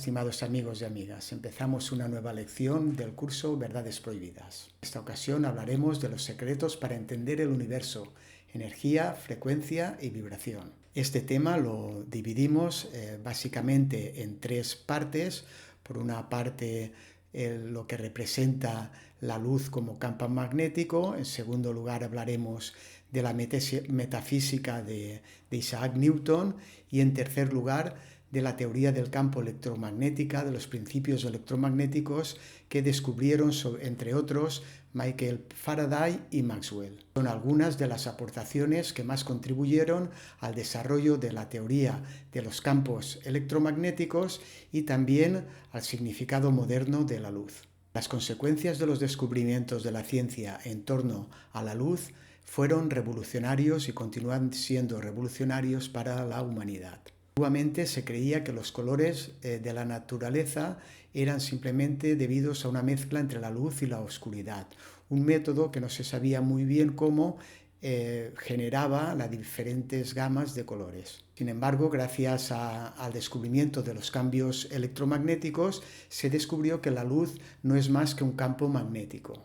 estimados amigos y amigas. Empezamos una nueva lección del curso Verdades Prohibidas. En esta ocasión hablaremos de los secretos para entender el universo, energía, frecuencia y vibración. Este tema lo dividimos básicamente en tres partes. Por una parte, lo que representa la luz como campo magnético. En segundo lugar, hablaremos de la metafísica de Isaac Newton. Y en tercer lugar, de la teoría del campo electromagnética, de los principios electromagnéticos que descubrieron, entre otros, Michael Faraday y Maxwell. Son algunas de las aportaciones que más contribuyeron al desarrollo de la teoría de los campos electromagnéticos y también al significado moderno de la luz. Las consecuencias de los descubrimientos de la ciencia en torno a la luz fueron revolucionarios y continúan siendo revolucionarios para la humanidad. Antiguamente se creía que los colores de la naturaleza eran simplemente debidos a una mezcla entre la luz y la oscuridad, un método que no se sabía muy bien cómo generaba las diferentes gamas de colores. Sin embargo, gracias al descubrimiento de los cambios electromagnéticos, se descubrió que la luz no es más que un campo magnético,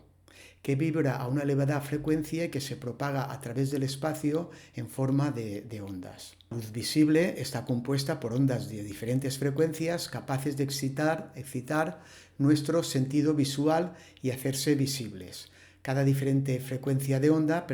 que vibra a una elevada frecuencia y que se propaga a través del espacio en forma de ondas. La luz visible está compuesta por ondas de diferentes frecuencias capaces de excitar nuestro sentido visual y hacerse visibles. Cada diferente frecuencia de onda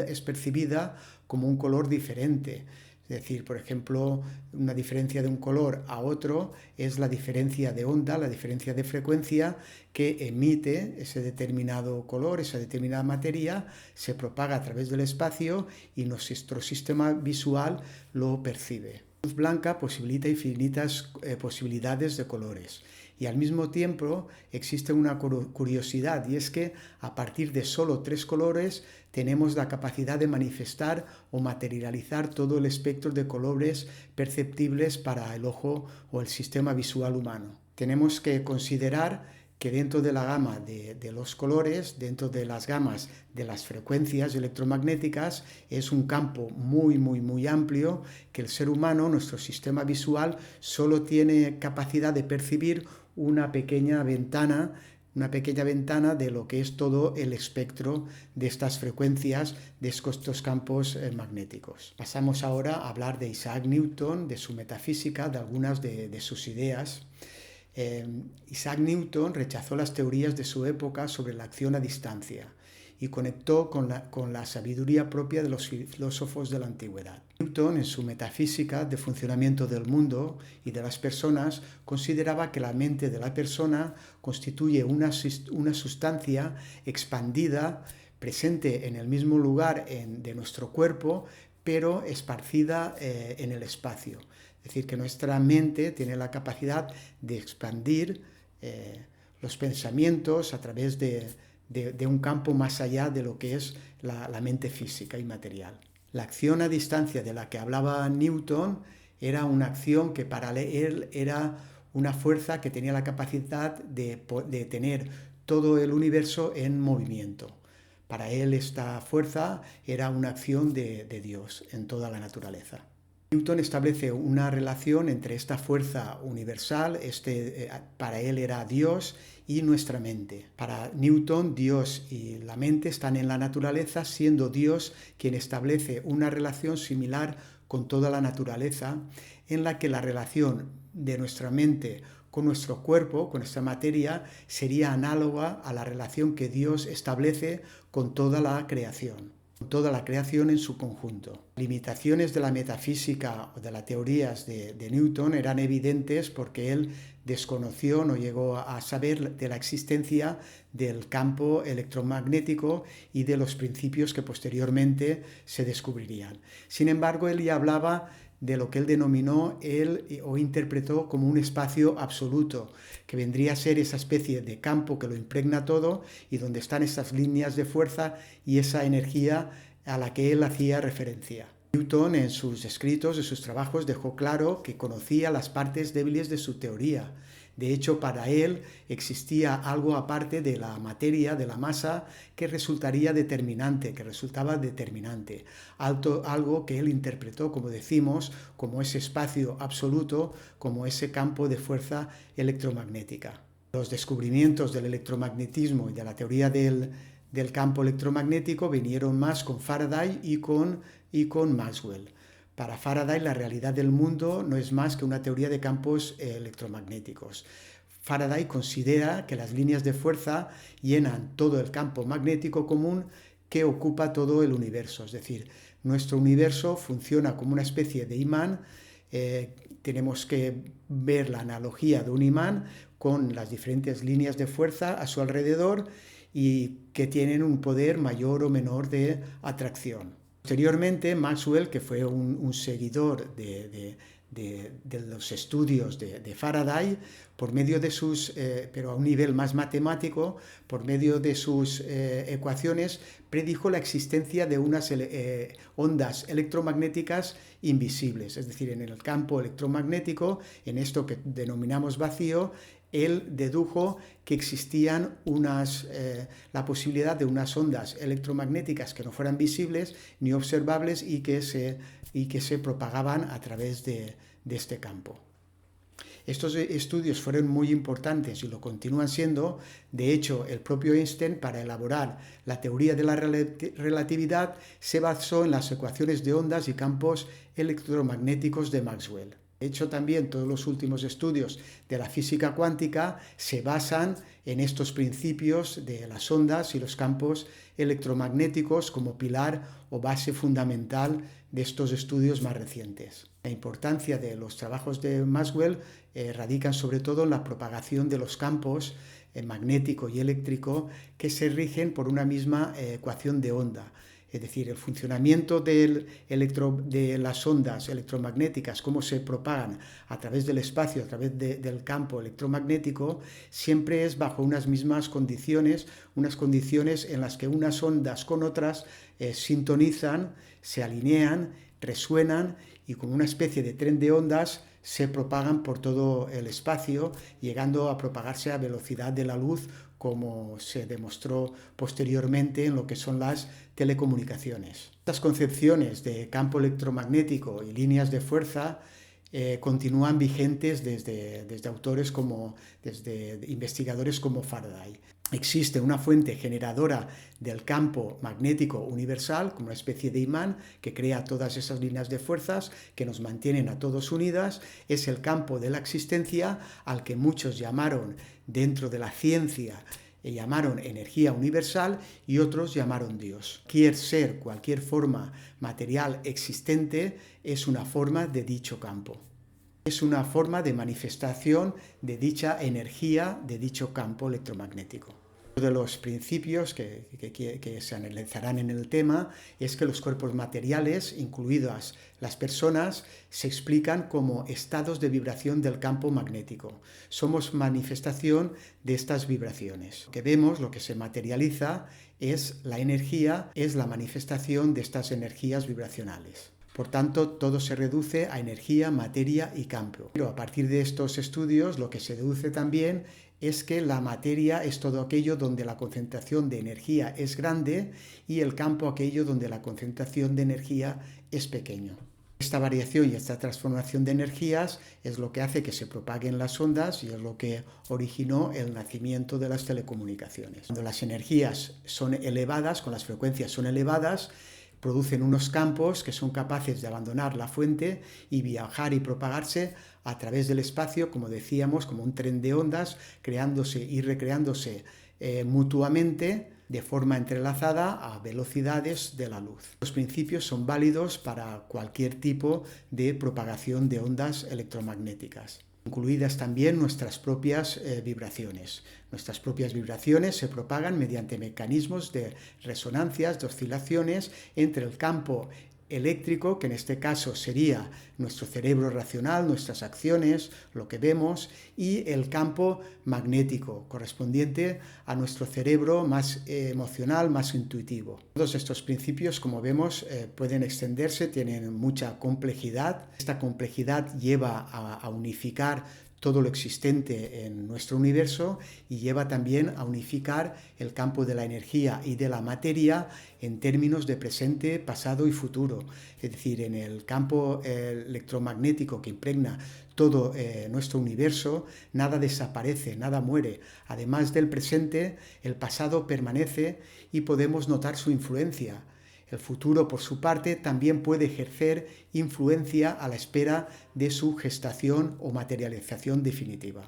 es percibida como un color diferente. Es decir, por ejemplo, una diferencia de un color a otro es la diferencia de onda, la diferencia de frecuencia que emite ese determinado color, esa determinada materia, se propaga a través del espacio y nuestro sistema visual lo percibe. La luz blanca posibilita infinitas posibilidades de colores. Y al mismo tiempo existe una curiosidad, y es que a partir de solo 3 colores tenemos la capacidad de manifestar o materializar todo el espectro de colores perceptibles para el ojo o el sistema visual humano. Tenemos que considerar que dentro de la gama de los colores, dentro de las gamas de las frecuencias electromagnéticas, es un campo muy amplio que el ser humano, nuestro sistema visual, solo tiene capacidad de percibir una pequeña ventana de lo que es todo el espectro de estas frecuencias, de estos campos magnéticos. Pasamos ahora a hablar de Isaac Newton, de su metafísica, de algunas de sus ideas. Isaac Newton rechazó las teorías de su época sobre la acción a distancia y conectó con la sabiduría propia de los filósofos de la antigüedad. Newton, en su metafísica de funcionamiento del mundo y de las personas, consideraba que la mente de la persona constituye una sustancia expandida, presente en el mismo lugar de nuestro cuerpo, pero esparcida en el espacio. Es decir, que nuestra mente tiene la capacidad de expandir los pensamientos a través de un campo más allá de lo que es la mente física y material. La acción a distancia de la que hablaba Newton era una acción que para él era una fuerza que tenía la capacidad de tener todo el universo en movimiento. Para él esta fuerza era una acción de Dios en toda la naturaleza. Newton establece una relación entre esta fuerza universal, para él era Dios, y nuestra mente. Para Newton, Dios y la mente están en la naturaleza, siendo Dios quien establece una relación similar con toda la naturaleza, en la que la relación de nuestra mente con nuestro cuerpo, con nuestra materia, sería análoga a la relación que Dios establece con toda la creación en su conjunto. Limitaciones de la metafísica o de las teorías de Newton eran evidentes porque él desconoció, no llegó a saber de la existencia del campo electromagnético y de los principios que posteriormente se descubrirían. Sin embargo, él ya hablaba de lo que él denominó o interpretó como un espacio absoluto, que vendría a ser esa especie de campo que lo impregna todo y donde están esas líneas de fuerza y esa energía a la que él hacía referencia. Newton en sus escritos, en sus trabajos, dejó claro que conocía las partes débiles de su teoría. De hecho, para él existía algo aparte de la materia, de la masa, que resultaba determinante. Algo que él interpretó, como decimos, como ese espacio absoluto, como ese campo de fuerza electromagnética. Los descubrimientos del electromagnetismo y de la teoría del campo electromagnético vinieron más con Faraday y con Maxwell. Para Faraday, la realidad del mundo no es más que una teoría de campos electromagnéticos. Faraday considera que las líneas de fuerza llenan todo el campo magnético común que ocupa todo el universo. Es decir, nuestro universo funciona como una especie de imán. Tenemos que ver la analogía de un imán con las diferentes líneas de fuerza a su alrededor y que tienen un poder mayor o menor de atracción. Posteriormente, Maxwell, que fue un seguidor de los estudios de Faraday, por medio de sus, pero a un nivel más matemático, por medio de sus ecuaciones, predijo la existencia de unas ondas electromagnéticas invisibles. Es decir, en el campo electromagnético, en esto que denominamos vacío, él dedujo que existían la posibilidad de unas ondas electromagnéticas que no fueran visibles ni observables y que se propagaban a través de este campo. Estos estudios fueron muy importantes y lo continúan siendo. De hecho, el propio Einstein, para elaborar la teoría de la relatividad, se basó en las ecuaciones de ondas y campos electromagnéticos de Maxwell. De hecho, también todos los últimos estudios de la física cuántica se basan en estos principios de las ondas y los campos electromagnéticos como pilar o base fundamental de estos estudios más recientes. La importancia de los trabajos de Maxwell radican sobre todo en la propagación de los campos magnético y eléctrico que se rigen por una misma ecuación de onda. Es decir, el funcionamiento de las ondas electromagnéticas, cómo se propagan a través del espacio, a través del campo electromagnético, siempre es bajo unas mismas condiciones, unas condiciones en las que unas ondas con otras sintonizan, se alinean, resuenan y con una especie de tren de ondas se propagan por todo el espacio, llegando a propagarse a velocidad de la luz, como se demostró posteriormente en lo que son las telecomunicaciones. Estas concepciones de campo electromagnético y líneas de fuerza continúan vigentes desde investigadores como Faraday. Existe una fuente generadora del campo magnético universal, como una especie de imán que crea todas esas líneas de fuerzas que nos mantienen a todos unidas. Es el campo de la existencia, al que muchos llamaron dentro de la ciencia, llamaron energía universal y otros llamaron Dios. Cualquier ser, cualquier forma material existente es una forma de dicho campo. Es una forma de manifestación de dicha energía, de dicho campo electromagnético. Uno de los principios que se analizarán en el tema es que los cuerpos materiales, incluidas las personas, se explican como estados de vibración del campo magnético. Somos manifestación de estas vibraciones. Lo que vemos, lo que se materializa, es la energía, es la manifestación de estas energías vibracionales. Por tanto, todo se reduce a energía, materia y campo. Pero a partir de estos estudios, lo que se deduce también es que la materia es todo aquello donde la concentración de energía es grande y el campo aquello donde la concentración de energía es pequeño. Esta variación y esta transformación de energías es lo que hace que se propaguen las ondas y es lo que originó el nacimiento de las telecomunicaciones. Cuando las energías son elevadas, cuando las frecuencias son elevadas, producen unos campos que son capaces de abandonar la fuente y viajar y propagarse a través del espacio, como decíamos, como un tren de ondas, creándose y recreándose mutuamente de forma entrelazada a velocidades de la luz. Los principios son válidos para cualquier tipo de propagación de ondas electromagnéticas, incluidas también nuestras propias vibraciones. Nuestras propias vibraciones se propagan mediante mecanismos de resonancias, de oscilaciones entre el campo eléctrico, que en este caso sería nuestro cerebro racional, nuestras acciones, lo que vemos, y el campo magnético, correspondiente a nuestro cerebro más emocional, más intuitivo. Todos estos principios, como vemos, pueden extenderse, tienen mucha complejidad. Esta complejidad lleva a unificar todo lo existente en nuestro universo y lleva también a unificar el campo de la energía y de la materia en términos de presente, pasado y futuro. Es decir, en el campo electromagnético que impregna todo nuestro universo, nada desaparece, nada muere. Además del presente, el pasado permanece y podemos notar su influencia. El futuro, por su parte, también puede ejercer influencia a la espera de su gestación o materialización definitiva.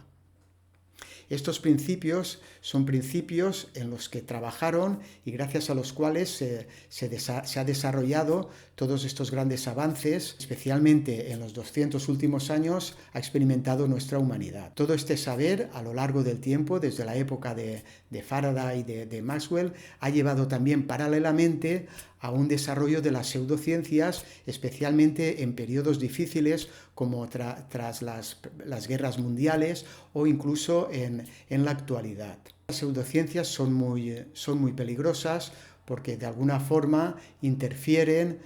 Estos principios son principios en los que trabajaron y gracias a los cuales se ha desarrollado todos estos grandes avances, especialmente en los 200 últimos años, ha experimentado nuestra humanidad. Todo este saber, a lo largo del tiempo, desde la época de Faraday y de Maxwell, ha llevado también paralelamente a un desarrollo de las pseudociencias, especialmente en periodos difíciles como tras las guerras mundiales o incluso en la actualidad. Las pseudociencias son muy peligrosas porque de alguna forma interfieren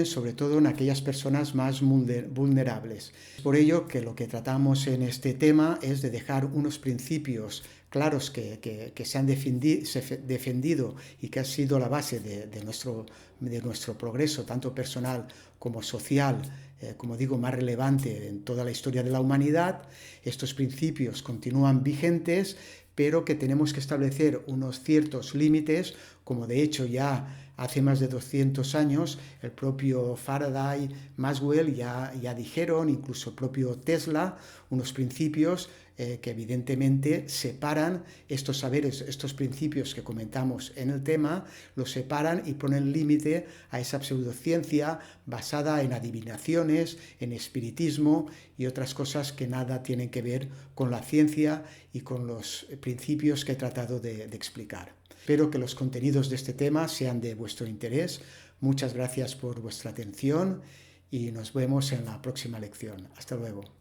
sobre todo en aquellas personas más vulnerables. Por ello que lo que tratamos en este tema es de dejar unos principios claros que se han defendido y que ha sido la base de nuestro progreso, tanto personal como social, como digo, más relevante en toda la historia de la humanidad. Estos principios continúan vigentes, pero que tenemos que establecer unos ciertos límites, como de hecho ya hace más de 200 años el propio Faraday, Maxwell ya dijeron, incluso el propio Tesla, unos principios que evidentemente separan estos saberes, estos principios que comentamos en el tema, los separan y ponen límite a esa pseudociencia basada en adivinaciones, en espiritismo y otras cosas que nada tienen que ver con la ciencia y con los principios que he tratado de explicar. Espero que los contenidos de este tema sean de vuestro interés. Muchas gracias por vuestra atención y nos vemos en la próxima lección. Hasta luego.